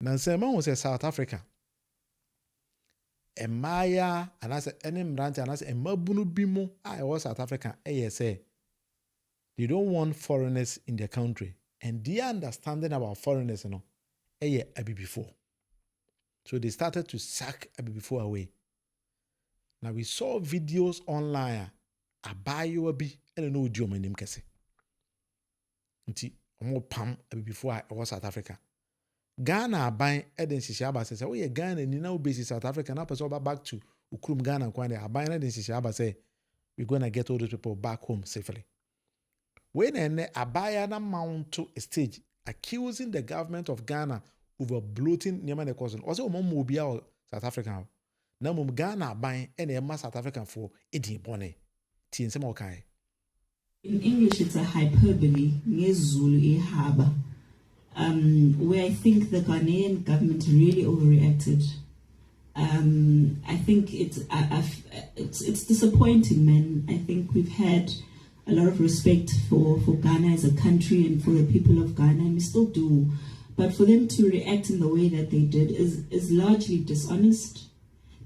na say man was South Africa Maya and as any branch and as a mabunu bimo I was South Africa say they don't want foreigners in their country and their understanding about foreigners before. So they started to sack before away. Now we saw videos online abayewa bi and no odi omanim kese. Nti omo pam before I was South Africa. Ghana aban eden sisi aba say we Ghana ni na obesi South Africa na person back to ukrum Ghana kwande aban eden sisi aba say we're going to get all those people back home safely. When abaya na mount to a stage accusing the government of Ghana over bloating near the cousin. Also, mom will be out South Africa. Now, mom Ghana buying any South African for Eddie Bonnet. In English, it's a hyperbole, Zulu harbor, where I think the Ghanaian government really overreacted. I think it's disappointing, man. I think we've had a lot of respect for Ghana as a country and for the people of Ghana, and we still do. But for them to react in the way that they did is largely dishonest,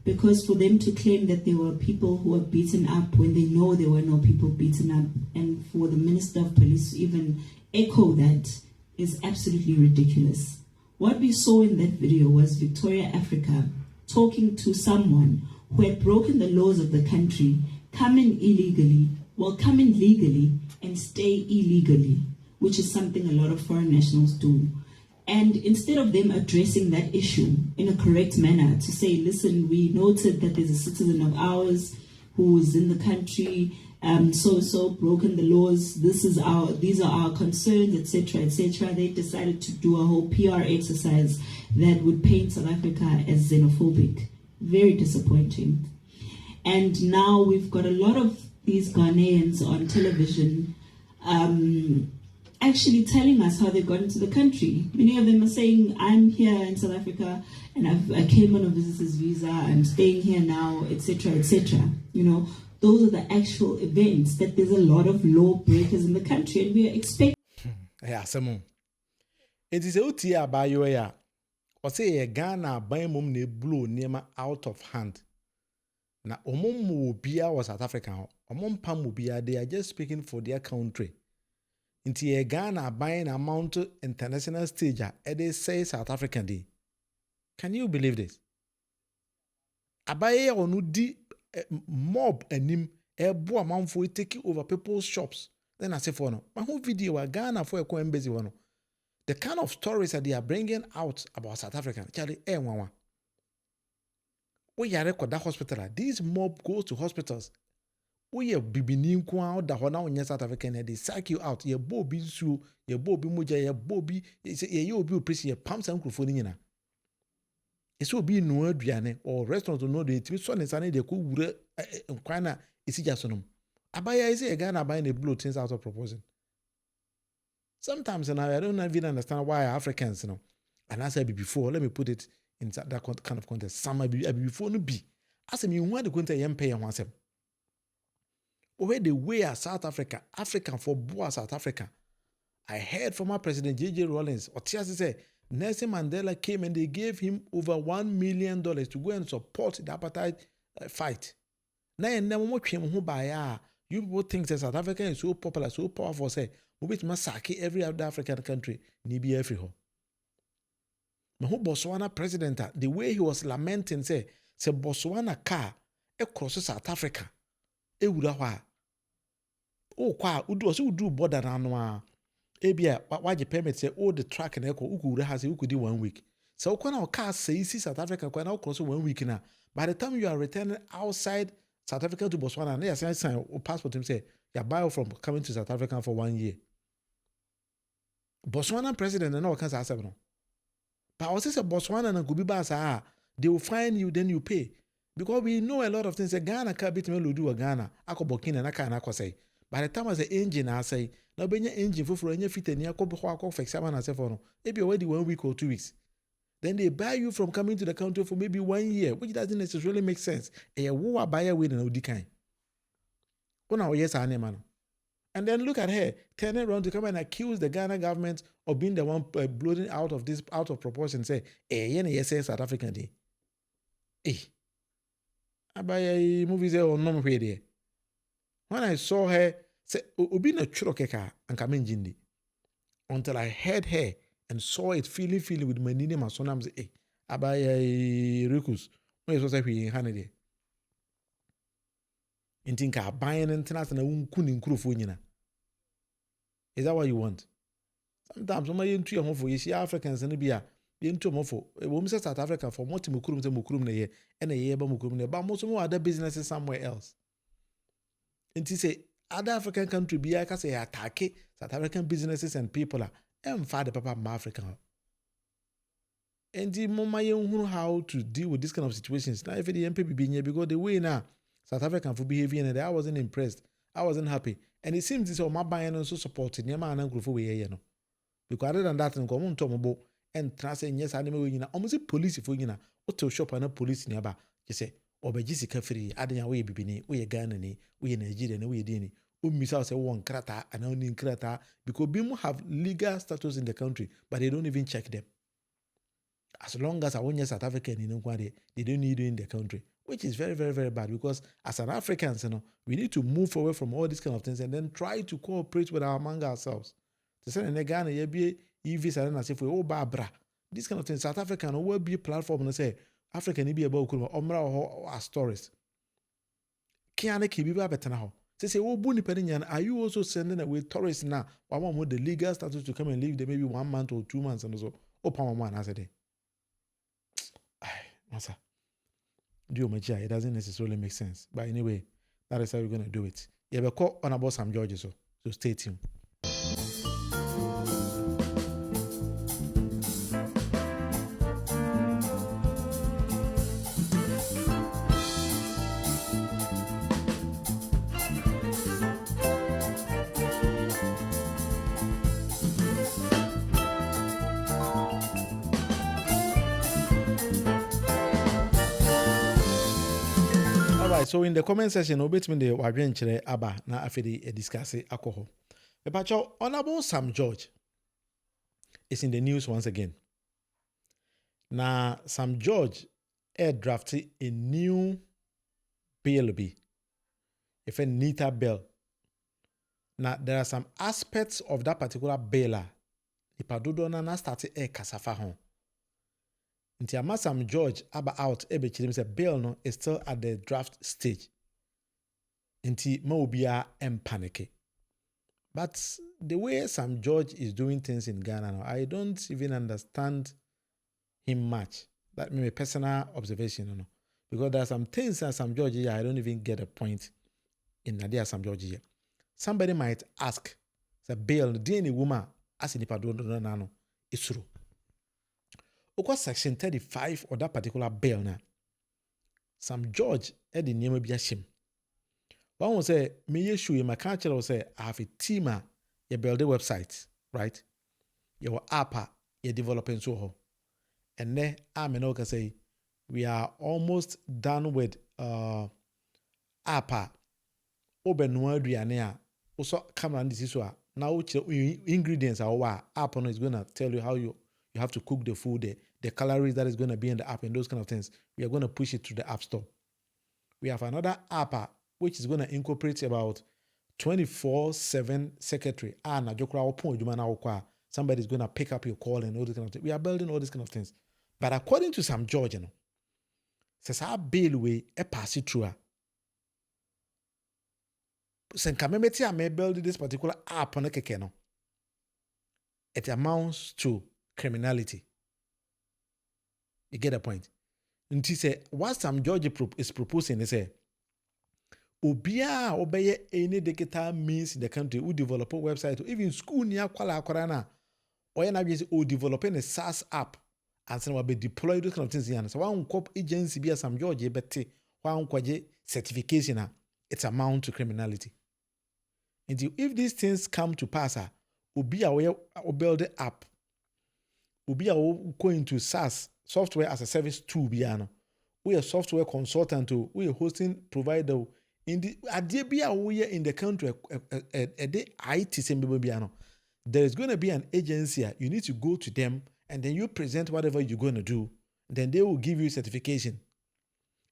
because for them to claim that there were people who were beaten up when they know there were no people beaten up, and for the Minister of Police to even echo that is absolutely ridiculous. What we saw in that video was Victoria Africa talking to someone who had broken the laws of the country, come in illegally, come in legally and stay illegally, which is something a lot of foreign nationals do. And instead of them addressing that issue in a correct manner to say, listen, we noted that there's a citizen of ours who is in the country, so broken the laws, these are our concerns, etc., they decided to do a whole PR exercise that would paint South Africa as xenophobic. Very disappointing. And now we've got a lot of these Ghanaians on television actually telling us how they got into the country. Many of them are saying, I'm here in South Africa and I came on a visitor's visa, I'm staying here now, etc., etc. You know, those are the actual events, that there's a lot of law breakers in the country and we are expecting. Yeah, Simon. It is a tia by your ya. Or say a Ghana by mum ne blow near out of hand. Na omom mubia was South Africa. Omom pam mubia, they are just speaking for their country. Inti a Ghana buying amount to international stage, they say South African day. Can you believe this? Abaye onu di mob enim ebo amount for taking over people's shops. Then I say for no, my whole video wa Ghana for a embassy one. The kind of stories that they are bringing out about South African, Charlie, mama. We are record that hospital. These mob goes to hospitals. We are bibinim kwa da hona onye South African, they sack you out. Ye bobi su, ye bobi moja, ye bobi ye obi opresi ye pam sa microphone nyina. Ese obi no aduane or restaurant no dey timi so ne sane dey ko wure nkwan na esi jasonom. Abaya is a Ghana buying the blow things out of proposing. Sometimes and I don't even understand why Africans, and as I said before, let me put it in that kind of context. Some before no be. As I mean, why the country pay and once. Where the way South Africa, African for Boa South Africa. I heard former President J.J. Rawlings, or Tiasi say, Nelson Mandela came and they gave him over $1 million to go and support the apartheid fight. Now, you people think that South Africa is so popular, so powerful, say, we massacre every other African country, nibi every ho. Mahu Botswana president, the way he was lamenting, say Botswana car, cross South Africa, wha. Oh, kwa, udu border na ebia, why the permit say, oh, the track and echo, has you could do 1 week. So, when our car says South Africa, when our cross 1 week now, by the time you are returning outside South Africa to Botswana, and they are sign or passport him say, you buy from coming to South Africa for 1 year. Botswana president and all kinds of stuff. But I was say Botswana and Gubiba, they will find you, then you pay. Because we know a lot of things. Ghana can't beat me do a Ghana. Ako Burkina na kana say. By the time I say engine, I say, now be your engine for any fit and you for example, I say for no. Maybe already 1 week or 2 weeks. Then they buy you from coming to the country for maybe 1 year, which doesn't necessarily make sense. And you will buy a win and kind. Oh, now, yes, I am. And then look at her turning around to come and accuse the Ghana government of being the one bloating out of proportion. Say, yes, South African day. I buy a movie or no there. When I saw her, say, Obi na churokeka and come in jindi. Until I heard her and saw it feeling with my name and son. I'm say, I buy a Rikus. When you say we in Hanade. In think I buy an international kunin crew. Is that what you want? Sometimes when you into your for you see Africans and be a into mofo. We say South Africa for multi mukurum na ye and a year mukurum, but most more other businesses somewhere else. And he say other African country be I can say attack South African businesses and people are and father papa African. And the mama you how to deal with this kind of situations. Now if the MPP be here because the way now South African for behavior and I wasn't impressed. I wasn't happy. And it seems this all my buying also supported near man and group away, you know. Because other than that, and come on Tomobo and translate yes, I never win. Almost police for you know, or to shop and a police nearby. You say, or by Jessica Free, adding away bibini, we a Ghanaian, we a Nigerian, we a Dini. Miss out say one krata and only krata because Bimu have legal status in the country, but they don't even check them. As long as I want South African in Nkwade, they don't need you in the country, which is very, very, very bad because as an Africans, you know, we need to move away from all these kind of things and then try to cooperate with among ourselves. To say in Ghana, you be visa and as if we all barbara. This kind of thing, South African will be a platform and say African be about Omra or stories. Kiane Kibiba better now. Say, oh, Buni Peninyan, are you also sending away tourists now? I want the legal status to come and live there maybe 1 month or 2 months and so. Oh, Pamaman, I said, Masa. It doesn't necessarily make sense. But anyway, that is how we're going to do it. You have a call on about Sam George, so stay tuned. So in the comment section, obetme the wadwenchere aba na afedi discuss alcohol. But Honorable Sam George is in the news once again. Now Sam George drafted a new bill if a neater bill. Now there are some aspects of that particular bill. Ipadodo na started kasafa hon. Nti ama Sam George aba out ebechirim say bill no is still at the draft stage. Nti ma obia panic. But the way Sam George is doing things in Ghana now, I don't even understand him much. That may be personal observation, no. Because there are some things that Sam George here, I don't even get a point in Nadia Sam George here. Somebody might ask, the bill, the any woman as in the it's true. Of section 35 of that particular bill now, Sam George had the name of Yashim. One will say, me issue in my country will say, I have a team, you build a website, right? Your app, you're developing so. And then I'm can say, we are almost done with app. Open word also come on this issue. Now ingredients are what app is gonna tell you how you have to cook the food, the calories that is going to be in the app and those kind of things. We are going to push it to the app store. We have another app which is going to incorporate about 24/7 secretary. Somebody is going to pick up your call and all this kind of things. We are building all these kind of things. But according to Sam George, says our bill way a pass it through. Sen kamemeti I may build this particular app on a kekeno. It amounts to criminality. You get the point? And he said, what Sam George is proposing is say, Obia obey any digital means in the country who develop a website or even school near Kuala Korana or you developing a SaaS app and some will be deployed those kind of things. So one cop agency be Sam George bete one kwaje certification it's amount to criminality. And if these things come to pass, Obia will build the app. Obia will go into SaaS software as a service tool. We are software consultant. We are hosting provider. In the idea be aware in the country, there is going to be an agency. You need to go to them, and then you present whatever you're going to do. Then they will give you certification,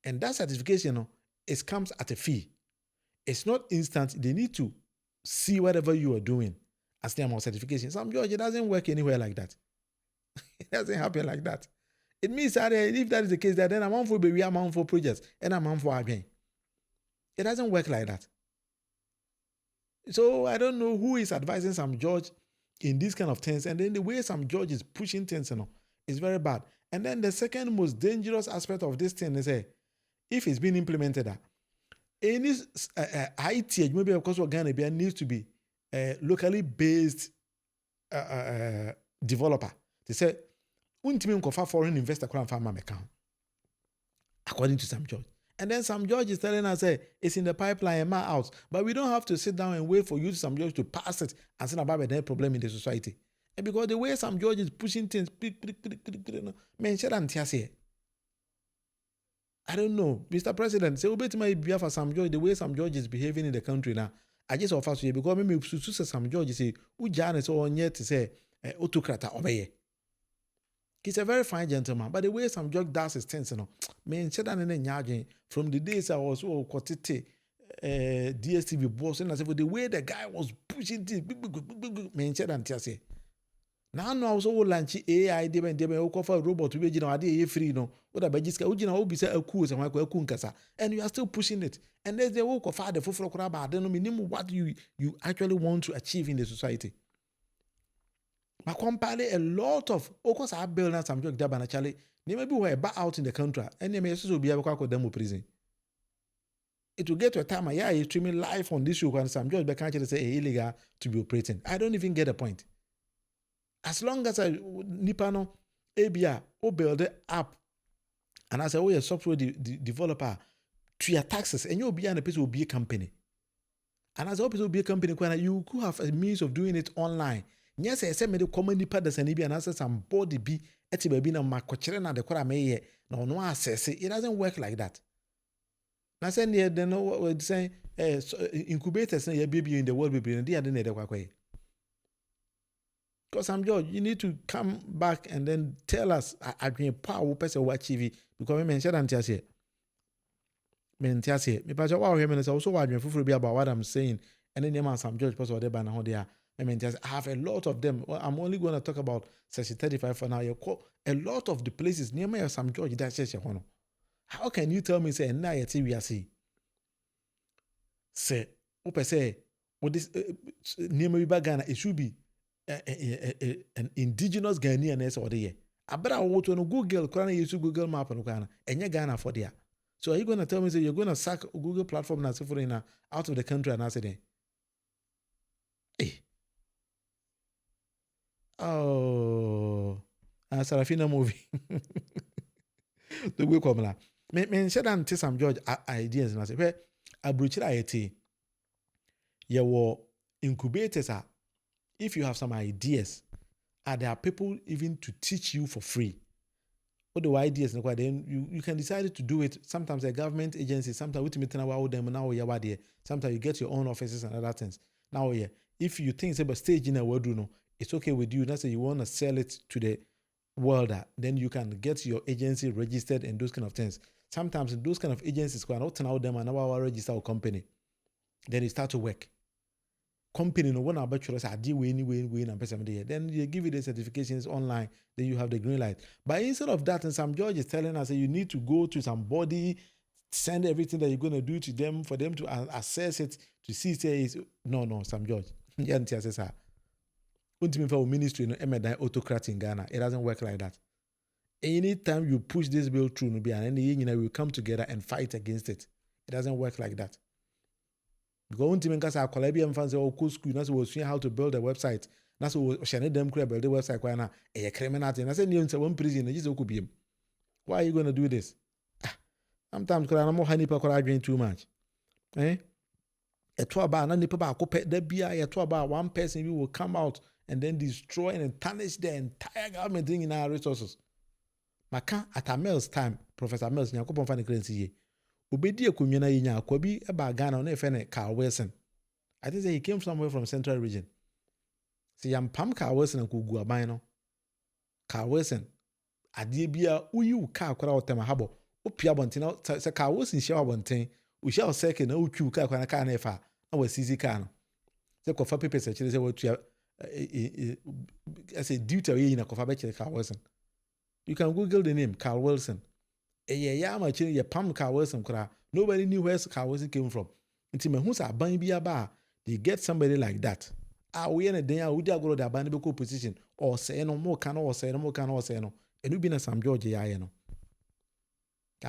and that certification, it comes at a fee. It's not instant. They need to see whatever you are doing as the amount of certification. Some George, it doesn't work anywhere like that. It doesn't happen like that. It means that if that is the case, that then I'm on for baby, I'm on for projects, and I'm on for again. It doesn't work like that. So I don't know who is advising some judge in these kind of things. And then the way some judge is pushing things, is very bad. And then the second most dangerous aspect of this thing is if it's been implemented, any IT, maybe of course, Ghana needs to be locally based developer. They say, foreign investor according to some judge. And then some judge is telling us, it's in the pipeline, out. But we don't have to sit down and wait for you, some judge, to pass it and say about the problem in the society. And because the way some judge is pushing things, I don't know, Mr. President, say, obey my behalf for some judge, the way some judge is behaving in the country now. I just offer to you because maybe some judge say, Ujan is all yet to say, autocrat obey. He's a very fine gentleman, but the way some judge does his things, from the days I was quantity DSTV boss, and I said, the way the guy was pushing this, now no also launch AI, they offer a robot to be free, no, what about this guy? Be a cool and you are still pushing it. And there's the work of father for I don't know what you actually want to achieve in the society. I compare a lot of, of course, I build now some joke there, actually, they may be back out in the country, and they may also be able to them prison. It will get to a time, you're streaming live on this show, and some judge can't say illegal to be operating. I don't even get the point. As long as I Nipano ABA or build the app, and as a software developer to your taxes, and you'll be an episode will be a company. And as a episode will be a company, you could have a means of doing it online. Yes, I said, me the common nipa the sanibi and answer some body be eti baby na makochere na dekora meye na no access it. It doesn't work like that. Na say near they know what we're saying. Incubators na baby in the world baby. They are the nether kwakwe. Because I'm George, you need to come back and then tell us. I can power person watch TV because we mentioned antiase. Mentioned me pass wow here so also watch me for be about what I'm saying. And then there some George person there by now they are. I mean, I have a lot of them. Well, I'm only going to talk about Section 35 for now. A lot of the places near me are some George that says, how can you tell me, say, now you see, we are see? Say, open say, what this near me Ghana, it should be an indigenous Ghanaian or the year. I better want to Google, currently use Google Map and Ghana, and you Ghana for there. So are you going to tell me, say, you're going to sack Google platform and for out of the country and I said, hey. Oh, Sarafina movie. The way come la. Me said and tell some George ideas and I say, well, I broach it. You were incubators are. If you have some ideas, there are people even to teach you for free. What the ideas then you can decide to do it. Sometimes a government agency, sometimes we meet them now you sometimes you get your own offices and other things. Now if you think it's about stage in a world, it's okay with you. That's say you want to sell it to the world. Then you can get your agency registered and those kind of things. Sometimes those kind of agencies can not turn out them and now register a company. Then it start to work. Company no one about you say deal way and person there. Then you give you the certifications online. Then you have the green light. But instead of that, and some judge is telling us that you need to go to somebody, send everything that you're going to do to them for them to assess it to see say is no some judge. Ministry autocrat in Ghana. It doesn't work like that. Anytime you push this bill through, and will come together and fight against it. It doesn't work like that. Because because our Colombian fans say, cool school, that's what how to build a website. That's what Shannon them build the website. Why a criminal thing? I said, you one prison, just could be. Why are you gonna do this? Sometimes I'm more honey per too much. A 12 bar, none of the beer, a 12 bar, one person will come out and then destroy and tarnish the entire government in our resources. Maka at Amel's time, Professor Amel's Nyankopon fan currency. obedi akonwa na yenya akwa bi eba Ghana na efe ne Carl Wilson. I think he came somewhere from Central Region. See yam pam Carl Wilson ko gu aban no. Carl Wilson adie bia uyi wo car kwara otema habo. Opia bonten na se Carl Wilson hia bonten. We shall second na utwi car kwara car na efa na wa sisi car no. Se kofa papers a chire se watu as a duty we na kofa be chire Carl Wilson. You can Google the name Carl Wilson. Yeah, ma chire ye pam Carl Wilson kwara. Nobody knew where Carl Wilson came from. Until me hu sa ban bia ba, they get somebody like that. We na den a udi agoro da ban be ko position or say no more can or say no more can or say no. And we be na Sam George ya no.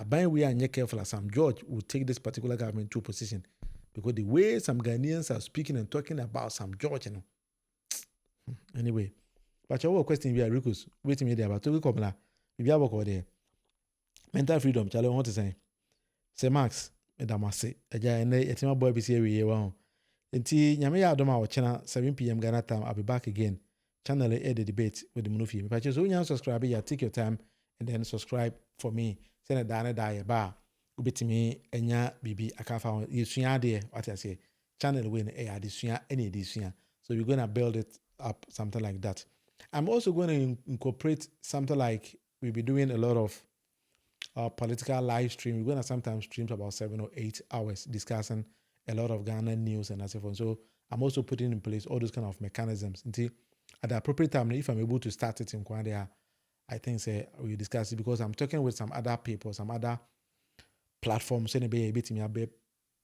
Ban we are careful as Sam George will take this particular government to a position because the way some Ghanaians are speaking and talking about Sam George, you know. Anyway, but your question we are Rikus waiting me there about to come la. If you have work there. Mental freedom, Charlie, I want to say Max, Edamase, a boy be here we wow. Until Yamia Doma or channel 7 p.m. Ghana time, I'll be back again. Channel A the debate with the Munufie. But just when you subscribe, you take your time and then subscribe for me. Send a dana die bar. Ubit me enya bibi akafa you suya there. What I say, channel win a addition any edition. So we're gonna build it up something like that. I'm also going to incorporate something like we'll be doing a lot of political live stream. We're going to sometimes stream about 7 or 8 hours discussing a lot of Ghana news and so forth. So I'm also putting in place all those kind of mechanisms. Until at the appropriate time, if I'm able to start it in Kwandia, I think we'll discuss it because I'm talking with some other people, some other platforms. So be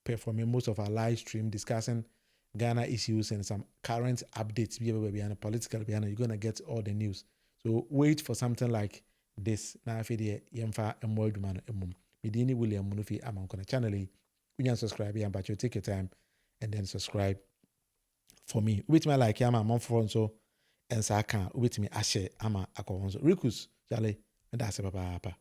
performing most of our live stream discussing Ghana issues and some current updates. Behind political, you're gonna get all the news. So wait for something like this. Now if you yemfa emword man emum. Midini William Munufie am on channel. You can subscribe here, but you take your time and then subscribe for me. With me like yama month for so and sa can with me ashe ama akonzo. Rikus, Charlie, and that's papa.